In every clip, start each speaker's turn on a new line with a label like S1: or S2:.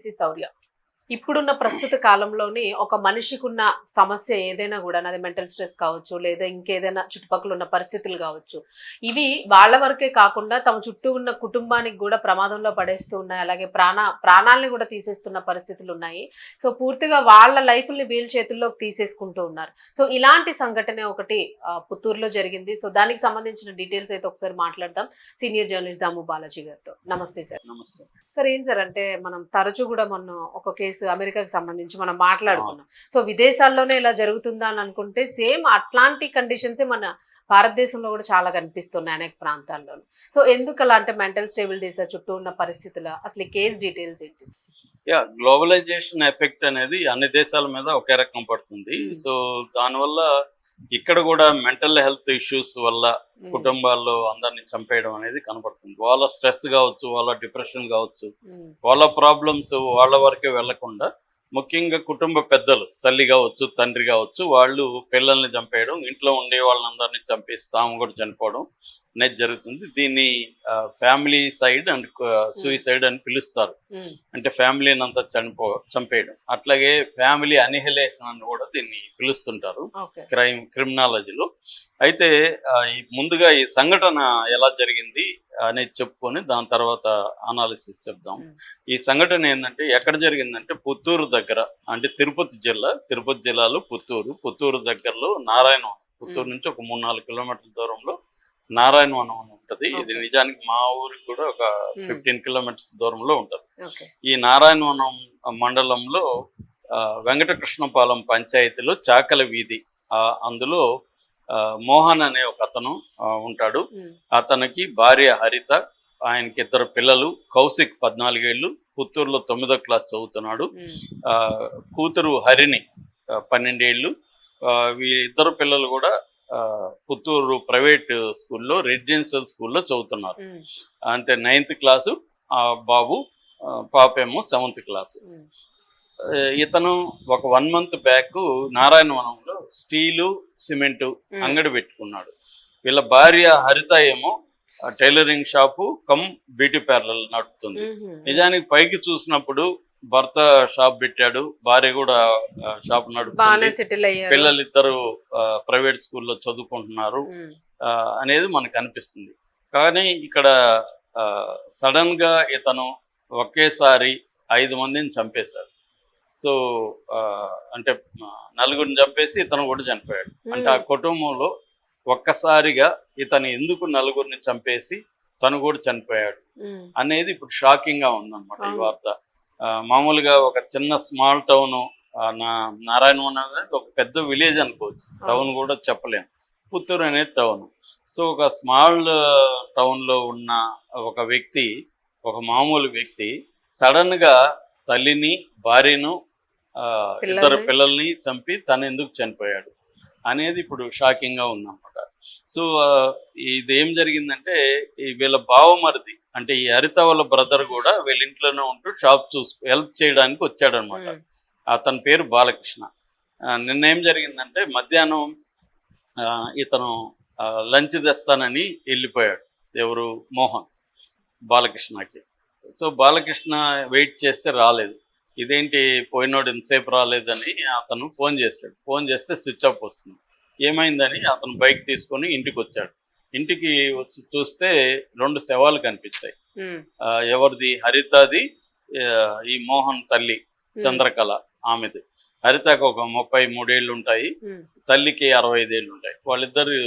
S1: CC శౌర్య. ఇప్పుడున్న ప్రస్తుత కాలంలోని ఒక మనిషికున్న సమస్య ఏదైనా కూడా అది మెంటల్ స్ట్రెస్ కావచ్చు, లేదా ఇంకేదైనా చుట్టుపక్కల ఉన్న పరిస్థితులు కావచ్చు, ఇవి వాళ్ళ వరకే కాకుండా తమ చుట్టూ ఉన్న కుటుంబానికి కూడా ప్రమాదంలో పడేస్తూ ఉన్నాయి. అలాగే ప్రాణాలని కూడా తీసేస్తున్న పరిస్థితులు ఉన్నాయి. సో పూర్తిగా వాళ్ళ లైఫ్ని వీళ్ళ చేతుల్లోకి తీసేసుకుంటూ ఉన్నారు. సో ఇలాంటి సంఘటన ఒకటి పుత్తూరులో జరిగింది. సో దానికి సంబంధించిన డీటెయిల్స్ అయితే ఒకసారి మాట్లాడదాం సీనియర్ జర్నలిస్ట్ దాము బాలాజీ గారితో. నమస్తే సార్.
S2: నమస్తే
S1: సార్. ఏం సార్ అంటే మనం తరచూ కూడా మొన్న ఒక కేసు అమెరికాకి సంబంధించి మనం మాట్లాడుకున్నాం. సో విదేశాల్లోనే ఇలా జరుగుతుందా అని అనుకుంటే సేమ్ అట్లాంటి కండిషన్సే మన భారతదేశంలో కూడా చాలా కనిపిస్తున్నాయి అనేక ప్రాంతాల్లో. సో ఎందుకు అలా అంటే మెంటల్ స్టేబిలిటీస్ చుట్టూ ఉన్న పరిస్థితుల అసలు ఈ కేసు డీటెయిల్స్ ఏంటి?
S2: గ్లోబలైజేషన్ ఎఫెక్ట్ అనేది అన్ని దేశాల మీద ఒకే రకం పడుతుంది. సో దానివల్ల ఇక్కడ కూడా మెంటల్ హెల్త్ ఇష్యూస్ వల్ల కుటుంబాల్లో అందరినీ చంపేయడం అనేది కనపడుతుంది. వాళ్ళ స్ట్రెస్ కావచ్చు, వాళ్ళ డిప్రెషన్ కావచ్చు, వాళ్ళ ప్రాబ్లమ్స్ వాళ్ళ వరకే వెళ్లకుండా ముఖ్యంగా కుటుంబ పెద్దలు, తల్లి కావచ్చు, తండ్రి కావచ్చు, వాళ్ళు పిల్లల్ని చంపేయడం, ఇంట్లో ఉండే వాళ్ళందరినీ చంపేసి తాము కూడా చనిపోవడం అనేది జరుగుతుంది. దీన్ని ఫ్యామిలీ సైడ్ అండ్ సూయిసైడ్ అని పిలుస్తారు. అంటే ఫ్యామిలీని అంతా చంపేయడం. అట్లాగే ఫ్యామిలీ అనిహిలేషన్ అని కూడా దీన్ని పిలుస్తుంటారు క్రిమినాలజీలో. అయితే ముందుగా ఈ సంఘటన ఎలా జరిగింది అనేది చెప్పుకొని దాని తర్వాత అనాలిసిస్ చెప్దాం. ఈ సంఘటన ఏంటంటే ఎక్కడ జరిగిందంటే పుత్తూరు దగ్గర, అంటే తిరుపతి జిల్లాలో పుత్తూరు దగ్గరలో నారాయణవనం. పుత్తూరు నుంచి ఒక 3-4 కిలోమీటర్ల దూరంలో నారాయణవనం అని ఉంటది. ఇది నిజానికి మా ఊరికి కూడా ఒక 15 కిలోమీటర్స్ దూరంలో ఉంటది. ఈ నారాయణవనం మండలంలో వెంకటకృష్ణపాలెం పంచాయతీలో చాకల వీధి, అందులో మోహన్ అనే ఒక అతను ఉంటాడు. అతనికి భార్య హరిత, ఆయనకి 2 పిల్లలు. కౌశిక్ 14 ఏళ్ళు, పుత్తూరులో 9వ క్లాస్ చదువుతున్నాడు. కూతురు హరిణి 12 ఏళ్ళు. వీళ్ళిద్దరు పిల్లలు కూడా పుత్తూరు ప్రైవేట్ స్కూల్లో, రెసిడెన్షియల్ స్కూల్లో చదువుతున్నారు. అంటే 9th క్లాసు బాబు, పాపేమో 7th క్లాసు. ఇతను ఒక 1 month బ్యాక్ నారాయణవనంలో స్టీలు సిమెంటు అంగడి పెట్టుకున్నాడు. వీళ్ళ భార్య హరిత ఏమో tailoring shop come beauty parlour నడుపుతుంది. నిజానికి పైకి చూసినప్పుడు భర్త షాప్ పెట్టాడు, భార్య కూడా షాప్ నడుపుతుంది, పిల్లలిద్దరు ప్రైవేట్ స్కూల్లో చదువుకుంటున్నారు అనేది మనకు అనిపిస్తుంది. కానీ ఇక్కడ సడన్ గా ఇతను ఒకేసారి 5 మందిని చంపేశాడు. సో అంటే 4గురిని చంపేసి ఇతను కూడా చనిపోయాడు. అంటే ఆ కుటుంబంలో ఒక్కసారిగా ఇతను ఎందుకు 4గురిని చంపేసి తను కూడా చనిపోయాడు అనేది ఇప్పుడు షాకింగ్ గా ఉందన్నమాట ఈ వార్త. మామూలుగా ఒక చిన్న స్మాల్ టౌన్, నారాయణవనం అనేది ఒక పెద్ద విలేజ్ అనుకోవచ్చు, టౌన్ కూడా చెప్పలేము. పుత్తూరు అనేది టౌన్. సో ఒక స్మాల్ టౌన్ లో ఉన్న ఒక వ్యక్తి, ఒక మామూలు వ్యక్తి సడన్ గా తల్లిని, భార్యను, 2 పిల్లల్ని చంపి తను ఎందుకు చనిపోయాడు అనేది ఇప్పుడు షాకింగ్ గా ఉందన్నమాట. సో ఇది ఏం జరిగిందంటే వీళ్ళ బావమరిది, అంటే ఈ హరిత వాళ్ళ బ్రదర్ కూడా వీళ్ళ ఇంట్లోనే ఉంటూ షాప్ హెల్ప్ చేయడానికి వచ్చాడనమాట. అతని పేరు బాలకృష్ణ. నిన్న ఏం జరిగిందంటే మధ్యాహ్నం ఇతను లంచ్ తెస్తానని వెళ్ళిపోయాడు. ఎవరు? మోహన్ బాలకృష్ణకి. సో బాలకృష్ణ వెయిట్ చేస్తే రాలేదు. ఇదేంటి పోయినోడు ఎంతసేపు రాలేదని అతను ఫోన్ చేస్తాడు. ఫోన్ చేస్తే స్విచ్ ఆఫ్ వస్తుంది. ఏమైందని అతను బైక్ తీసుకొని ఇంటికి వచ్చాడు. ఇంటికి వచ్చి చూస్తే 2 శవాలు కనిపించాయి. ఎవరిది? హరితది, ఈ మోహన్ తల్లి చంద్రకళ ఆమెది. హరితకు ఒక 33 ఏళ్ళు ఉంటాయి, తల్లికి 65 ఏళ్ళు ఉంటాయి. వాళ్ళిద్దరు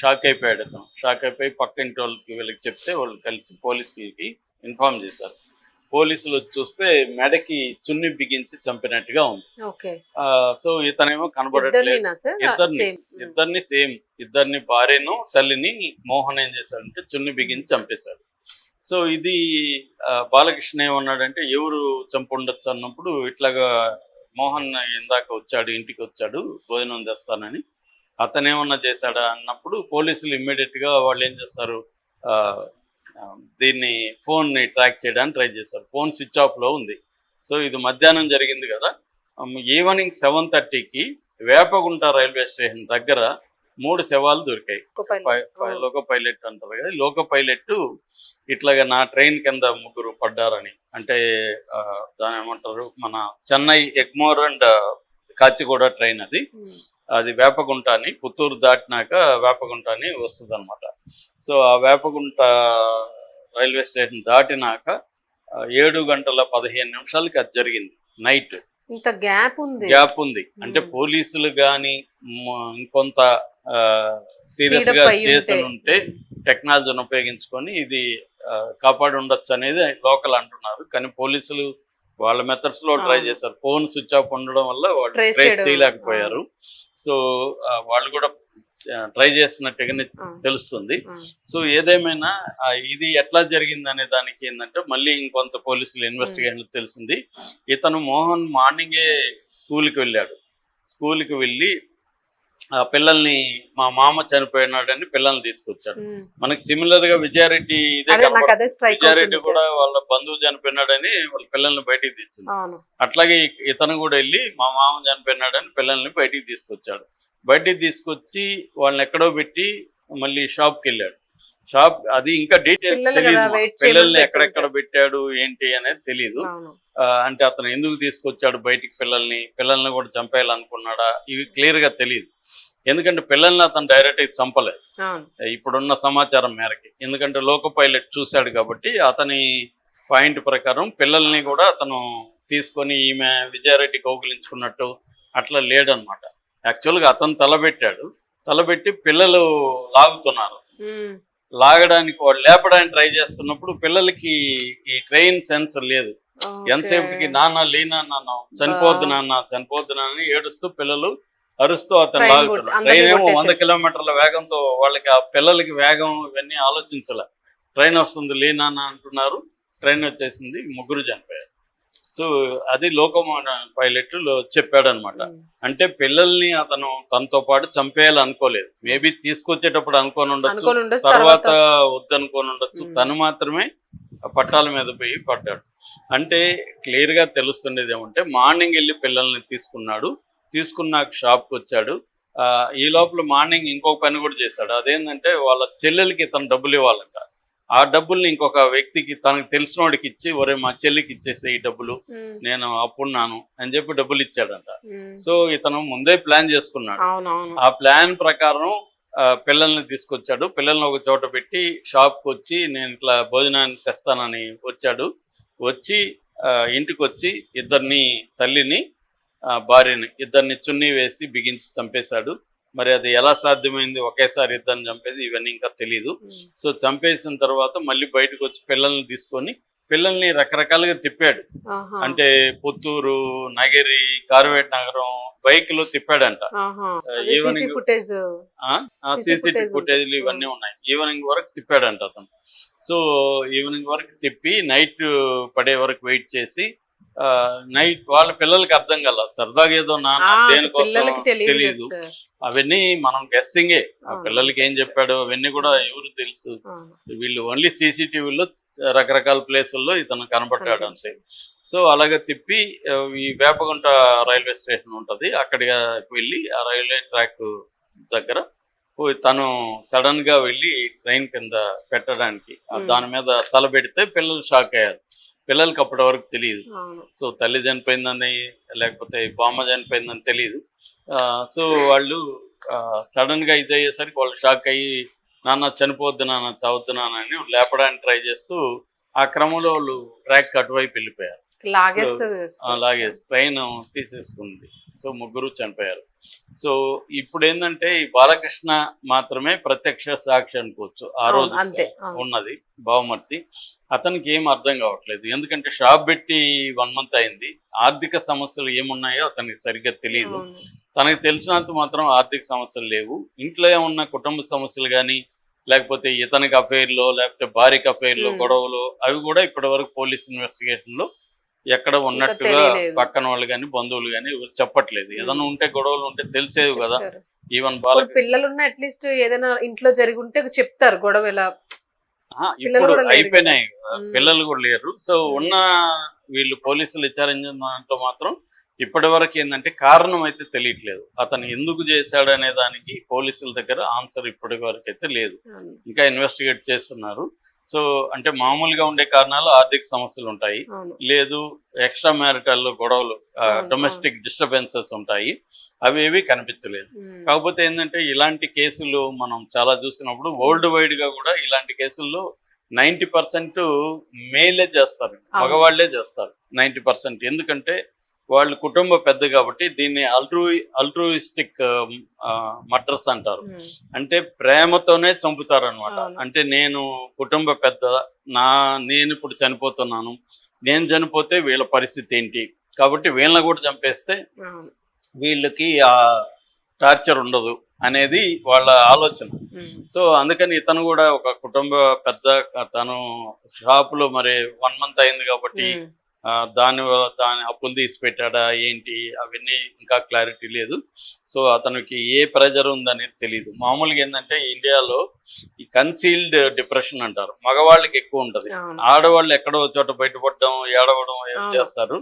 S2: షాక్ అయిపోయాడు. అతను షాక్ అయిపోయి పక్క ఇంటి వీళ్ళకి చెప్తే వాళ్ళు కలిసి పోలీసులకి ఇన్ఫార్మ్ చేశారు. పోలీసులు చూస్తే మెడకి చున్ని బిగించి చంపినట్టుగా ఉంది. సో ఇతనేమో కనబడట్లేదు. ఇద్దరిని భార్యను తల్లిని మోహన్ ఏం చేశాడంటే చున్ని బిగించి చంపేశాడు. సో ఇది బాలకృష్ణ ఏమన్నాడంటే ఎవరు చంపుండొచ్చు అన్నప్పుడు ఇట్లాగా మోహన్ ఇందాక వచ్చాడు, ఇంటికి వచ్చాడు భోజనం చేస్తానని, అతనేమన్నా చేశాడా అన్నప్పుడు పోలీసులు ఇమ్మీడియట్ గా వాళ్ళు ఏం చేస్తారు, దీన్ని ఫోన్ ని ట్రాక్ చేయడానికి ట్రై చేశారు. ఫోన్ స్విచ్ ఆఫ్ లో ఉంది. సో ఇది మధ్యాహ్నం జరిగింది కదా. ఈవినింగ్ 7:30కి వేపగుంట రైల్వే స్టేషన్ దగ్గర 3 శవాలు దొరికాయి. లోకో పైలట్ అంటారు కదా, లోకో పైలట్ ఇట్లాగా నా ట్రైన్ కింద 3 పడ్డారని, అంటే దాని ఏమంటారు, మన చెన్నై ఎగ్మోర్ అండ్ కాచిగూడ ట్రైన్ అది వేపగుంట అని, పుత్తూరు దాటినాక వేపగుంట అని వస్తుంది అనమాట. సో ఆ వేపగుంట రైల్వే స్టేషన్ దాటినాక 7:15 అది జరిగింది నైట్.
S1: ఇంత గ్యాప్ ఉంది
S2: అంటే పోలీసులు గాని ఇంకొంత సీరియస్ గా చేసి ఉంటే టెక్నాలజీని ఉపయోగించుకొని ఇది కాపాడి ఉండొచ్చు అనేది లోకల్ అంటున్నారు. కానీ పోలీసులు వాళ్ళ మెథడ్స్ లో ట్రై చేశారు. ఫోన్ స్విచ్ ఆఫ్ ఉండడం వల్ల వాళ్ళు ట్రేస్ చేయలేకపోయారు. సో వాళ్ళు కూడా ట్రై చేసినట్టుగానే తెలుస్తుంది. సో ఏదేమైనా ఇది ఎట్లా జరిగింది అనే దానికి ఏంటంటే మళ్ళీ ఇంకొంత పోలీసులు ఇన్వెస్టిగేషన్ తెలిసింది. ఇతను మోహన్ మార్నింగే స్కూల్కి వెళ్ళాడు. స్కూల్కి వెళ్ళి ఆ పిల్లల్ని, మా మామ చనిపోయినాడని పిల్లల్ని తీసుకొచ్చాడు. మనకి సిమిలర్ గా విజయారెడ్డి విజయారెడ్డి కూడా వాళ్ళ బంధువు చనిపోయినాడని వాళ్ళ పిల్లల్ని బయటికి తెచ్చింది. అట్లాగే ఇతను కూడా వెళ్ళి మా మామ చనిపోయినాడని పిల్లల్ని బయటికి తీసుకొచ్చాడు. బయటికి తీసుకొచ్చి వాళ్ళని ఎక్కడో పెట్టి మళ్ళీ షాప్కి వెళ్ళాడు. షాప్ అది ఇంకా డీటెయిల్స్ తెలియదు, పిల్లల్ని ఎక్కడెక్కడ పెట్టాడు ఏంటి అనేది తెలియదు. అంటే అతను ఎందుకు తీసుకొచ్చాడు బయటికి పిల్లల్ని కూడా చంపేయాలనుకున్నాడా, ఇవి క్లియర్ గా తెలియదు. ఎందుకంటే పిల్లల్ని అతను డైరెక్ట్ గా చంపలేదు ఇప్పుడున్న సమాచారం మేరకి. ఎందుకంటే లోకో పైలట్ చూశాడు కాబట్టి అతని పాయింట్ ప్రకారం పిల్లల్ని కూడా అతను తీసుకొని ఈమె విజయారెడ్డి కౌగిలించుకున్నట్టు అట్లా లేడనమాట. యాక్చువల్గా అతను తలబెట్టి పిల్లలు లాగుతున్నారు. లాగడానికి వాళ్ళు లేపడానికి ట్రై చేస్తున్నప్పుడు పిల్లలకి ఈ ట్రైన్ సెన్స్ లేదు. ఎంతసేపటికి నాన్న లీనా నాన్న చనిపోద్దు నాన్న అని ఏడుస్తూ పిల్లలు అరుస్తూ అతను లాగుతున్నారు. ట్రైన్ ఏమో 100 కిలోమీటర్ల వేగంతో, వాళ్ళకి ఆ పిల్లలకి వేగం ఇవన్నీ ఆలోచించలే. ట్రైన్ వస్తుంది లీనా అంటున్నారు, ట్రైన్ వచ్చేసింది, 3 చనిపోయారు. సో అది లోకో పైలట్ చెప్పాడు అనమాట. అంటే పిల్లల్ని అతను తనతో పాటు చంపేయాలనుకోలేదు. మేబీ తీసుకొచ్చేటప్పుడు అనుకోని ఉండొచ్చు, తర్వాత వద్దనుకోని ఉండొచ్చు. తను మాత్రమే పట్టాల మీద పోయి పడ్డాడు. అంటే క్లియర్ గా తెలుస్తుండేది ఏమంటే మార్నింగ్ వెళ్ళి పిల్లల్ని తీసుకున్నాక షాప్కి వచ్చాడు. ఈ లోపల మార్నింగ్ ఇంకో పని కూడా చేశాడు. అదేంటంటే వాళ్ళ చెల్లెలకి ఇతను డబ్బులు ఇవ్వాలంట. ఆ డబ్బుల్ని ఇంకొక వ్యక్తికి, తనకు తెలిసినోడికి ఇచ్చి, ఒరే మా చెల్లికి ఇచ్చేస్తే ఈ డబ్బులు, నేను అప్పున్నాను అని చెప్పి డబ్బులు ఇచ్చాడంట. సో ఇతను ముందే ప్లాన్ చేసుకున్నాడు. ఆ ప్లాన్ ప్రకారం పిల్లల్ని తీసుకొచ్చాడు. పిల్లల్ని ఒక చోట పెట్టి షాప్కి వచ్చి నేను ఇట్లా భోజనాన్ని తెస్తానని వచ్చాడు. వచ్చి ఇంటికి వచ్చి తల్లిని భార్యని ఇద్దరిని చున్నీ వేసి బిగించి చంపేశాడు. మరి అది ఎలా సాధ్యమైంది ఒకేసారి ఇద్దరిని చంపేది, ఇవన్నీ ఇంకా తెలీదు. సో చంపేసిన తర్వాత మళ్ళీ బయటకు వచ్చి పిల్లల్ని తీసుకొని పిల్లల్ని రకరకాలుగా తిప్పాడు. అంటే పుత్తూరు, నగిరి, కార్వేట్ నగరం బైక్ లో తిప్పాడంట. ఈవినింగ్ సీసీటీవీ ఫుటేజ్లు ఇవన్నీ ఉన్నాయి. ఈవినింగ్ వరకు తిప్పాడంట అతను. సో ఈవినింగ్ వరకు తిప్పి నైట్ పడే వరకు వెయిట్ చేసి, నైట్ వాళ్ళ పిల్లలకి అర్థం కల, సరదాగా ఏదో నాన్న దేనికోసం తెలియదు, అవన్నీ మనం గెస్సింగే. ఆ పిల్లలకి ఏం చెప్పాడు అవన్నీ కూడా ఎవరు తెలుసు. వీళ్ళు ఓన్లీ సీసీటీవీలో రకరకాల ప్లేసుల్లో ఇతను కనబడ్డాడు అంతే. సో అలాగే తిప్పి ఈ వేపగుంట రైల్వే స్టేషన్ ఉంటది, అక్కడికి వెళ్ళి ఆ రైల్వే ట్రాక్ దగ్గర తను సడన్ గా వెళ్ళి ట్రైన్ కింద పెట్టడానికి దాని మీద తల పెడితే పిల్లలు షాక్ అయ్యారు. పిల్లలకి అప్పటి వరకు తెలియదు. సో తల్లి చనిపోయిందని లేకపోతే బామ్మ చనిపోయిందని తెలియదు. సో వాళ్ళు సడన్ గా ఇది అయ్యేసరికి వాళ్ళు షాక్ అయ్యి నాన్న చనిపోద్దు నాన్న చావద్దు నాన్న అని లేపడానికి ట్రై చేస్తూ ఆ క్రమంలో వాళ్ళు ట్రాక్ అటువైపు వెళ్ళిపోయారు. అలాగే ట్రైన్ తీసేసుకుంది. సో 3 చనిపోయారు. సో ఇప్పుడు ఏంటంటే ఈ బాలకృష్ణ మాత్రమే ప్రత్యక్ష సాక్షి అనుకోవచ్చు. ఆ రోజు ఉన్నది బావమర్తి. అతనికి ఏం అర్థం కావట్లేదు. ఎందుకంటే షాప్ పెట్టి 1 మంత్ అయింది. ఆర్థిక సమస్యలు ఏమున్నాయో అతనికి సరిగ్గా తెలియదు. తనకు తెలిసినంత మాత్రం ఆర్థిక సమస్యలు లేవు. ఇంట్లో ఏమున్న కుటుంబ సమస్యలు కానీ, లేకపోతే ఇతనికి అఫైర్లో, లేకపోతే భార్యకి అఫైర్లో గొడవలు, అవి కూడా ఇప్పటి వరకు పోలీస్ ఇన్వెస్టిగేషన్ లో ఎక్కడ ఉన్నట్టుగా పక్కన వాళ్ళు గాని బంధువులు గాని చెప్పట్లేదు. ఏదైనా ఉంటే గొడవలు ఉంటే తెలిసేవి కదా. ఈవెన్
S1: పిల్లలు ఉన్న అట్లీస్ట్ ఏదైనా ఇంట్లో జరిగి ఉంటే చెప్తారు గొడవ ఎలా.
S2: ఇప్పుడు అయిపోయినాయి, పిల్లలు కూడా లేరు. సో ఉన్న వీళ్ళు పోలీసులు విచారించిన దాంట్లో మాత్రం ఇప్పటి వరకు ఏంటంటే కారణం అయితే తెలియట్లేదు. అతను ఎందుకు చేశాడు అనే దానికి పోలీసుల దగ్గర ఆన్సర్ ఇప్పటి వరకు అయితే లేదు. ఇంకా ఇన్వెస్టిగేట్ చేస్తున్నారు. సో అంటే మామూలుగా ఉండే కారణాలు ఆర్థిక సమస్యలు ఉంటాయి, లేదు ఎక్స్ట్రా మ్యారిటల్ గొడవలు, డొమెస్టిక్ డిస్టర్బెన్సెస్ ఉంటాయి, అవేవి కనిపించలేదు. కాకపోతే ఏంటంటే ఇలాంటి కేసులు మనం చాలా చూసినప్పుడు వరల్డ్ వైడ్ గా కూడా ఇలాంటి కేసుల్లో 90% మేలే చేస్తారు, మగవాళ్లే చేస్తారు 90%. ఎందుకంటే వాళ్ళు కుటుంబ పెద్ద కాబట్టి దీన్ని అల్ట్రూయిస్టిక్ మర్డర్స్ అంటారు. అంటే ప్రేమతోనే చంపుతారు అనమాట. అంటే నేను కుటుంబ పెద్ద, నేను ఇప్పుడు చనిపోతున్నాను, నేను చనిపోతే వీళ్ళ పరిస్థితి ఏంటి, కాబట్టి వీళ్ళని కూడా చంపేస్తే వీళ్ళకి ఆ టార్చర్ ఉండదు అనేది వాళ్ళ ఆలోచన. సో అందుకని ఇతను కూడా ఒక కుటుంబ పెద్ద, తను షాపులో మరి 1 month అయింది కాబట్టి దాని అప్పులు తీసి పెట్టాడా ఏంటి అవన్నీ ఇంకా క్లారిటీ లేదు. సో అతనికి ఏ ప్రెజర్ ఉందనేది తెలియదు. మామూలుగా ఏంటంటే ఇండియాలో ఈ కన్సీల్డ్ డిప్రెషన్ అంటారు, మగవాళ్ళకి ఎక్కువ ఉంటది. ఆడవాళ్ళు ఎక్కడో చోట బయటపడడం, ఏడవడం చేస్తారు,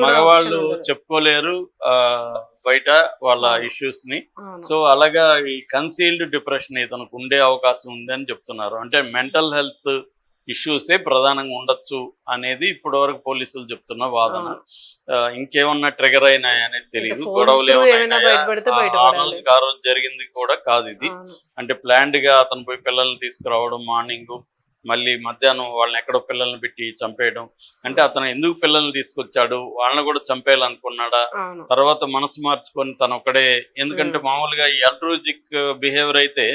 S2: మగవాళ్ళు చెప్పుకోలేరు బయట వాళ్ళ ఇష్యూస్ ని. సో అలాగా ఈ కన్సీల్డ్ డిప్రెషన్ ఇతనికి ఉండే అవకాశం ఉంది అని చెప్తున్నారు. అంటే మెంటల్ హెల్త్ ఇష్యూసే ప్రధానంగా ఉండొచ్చు అనేది ఇప్పటి వరకు పోలీసులు చెప్తున్న వాదన. ఇంకేమన్నా ట్రిగర్ అయినాయి అనేది తెలియదు, గొడవలు ఏమైనా ఆ రోజు జరిగింది కూడా కాదు ఇది. అంటే ప్లాన్డ్ గా అతను పోయి పిల్లల్ని తీసుకురావడం, మార్నింగ్ మళ్ళీ మధ్యాహ్నం వాళ్ళని ఎక్కడో పిల్లల్ని పెట్టి చంపేయడం. అంటే అతను ఎందుకు పిల్లల్ని తీసుకొచ్చాడు, వాళ్ళని కూడా చంపేయాలనుకున్నాడా, తర్వాత మనసు మార్చుకొని తను ఒకడే. ఎందుకంటే మామూలుగా ఈ అల్ట్రూజిక్ బిహేవియర్ అయితే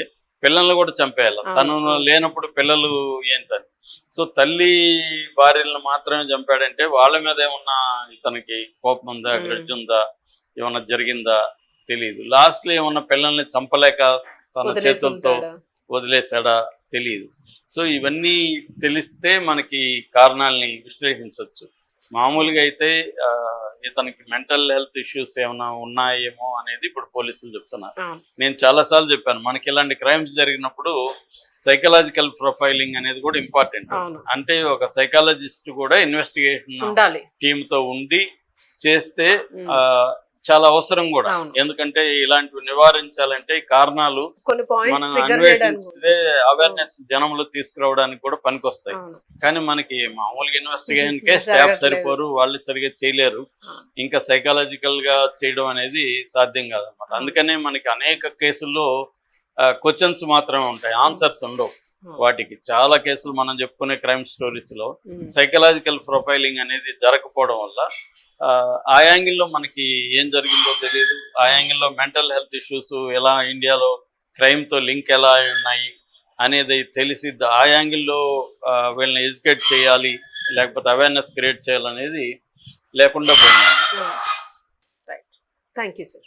S2: పిల్లల్ని కూడా చంపేయాలి, తను లేనప్పుడు పిల్లలు ఏంటని. సో తల్లి భార్యలను మాత్రమే చంపాడంటే వాళ్ళ మీద ఏమన్నా ఇతనికి కోపం ఉందా, గ్రడ్జ్ ఉందా, ఏమన్నా జరిగిందా తెలియదు. లాస్ట్ లో ఏమన్నా పిల్లల్ని చంపలేక తన చేతులతో వదిలేశాడా తెలియదు. సో ఇవన్నీ తెలిస్తే మనకి కారణాలని విశ్లేషించవచ్చు. మామూలుగా అయితే ఇతనికి మెంటల్ హెల్త్ ఇష్యూస్ ఏమైనా ఉన్నాయేమో అనేది ఇప్పుడు పోలీసులు చెప్తున్నారు. నేను చాలాసార్లు చెప్పాను, మనకి ఇలాంటి క్రైమ్స్ జరిగినప్పుడు సైకలాజికల్ ప్రొఫైలింగ్ అనేది కూడా ఇంపార్టెంట్. అంటే ఒక సైకాలజిస్ట్ కూడా ఇన్వెస్టిగేషన్ టీమ్ తో ఉండి చేస్తే చాలా అవసరం కూడా. ఎందుకంటే ఇలాంటివి నివారించాలంటే కారణాలు మనం అన్వేషించే అవేర్నెస్ జనంలో తీసుకురావడానికి కూడా పనికొస్తాయి. కానీ మనకి మామూలుగా ఇన్వెస్టిగేషన్ కే స్టాఫ్ సరిపోరు, వాళ్ళు సరిగా చేయలేరు, ఇంకా సైకాలజికల్ గా చేయడం అనేది సాధ్యం కాదన్నమాట. అందుకనే మనకి అనేక కేసుల్లో క్వశ్చన్స్ మాత్రమే ఉంటాయి, ఆన్సర్స్ ఉండవు వాటికి. చాలా కేసులు మనం చెప్పుకునే క్రైమ్ స్టోరీస్ లో సైకలాజికల్ ప్రొఫైలింగ్ అనేది జరగకపోవడం వల్ల ఆ యాంగిల్లో మనకి ఏం జరిగిందో తెలియదు, ఆ యాంగిల్లో మెంటల్ హెల్త్ ఇష్యూస్ ఎలా ఇండియాలో క్రైమ్ తో లింక్ ఎలా ఉన్నాయి అనేది తెలిసి ఆ యాంగిల్లో వీళ్ళని ఎడ్యుకేట్ చేయాలి, లేకపోతే అవేర్నెస్ క్రియేట్ చేయాలనేది లేకుండా పోయింది.
S1: Thank you sir.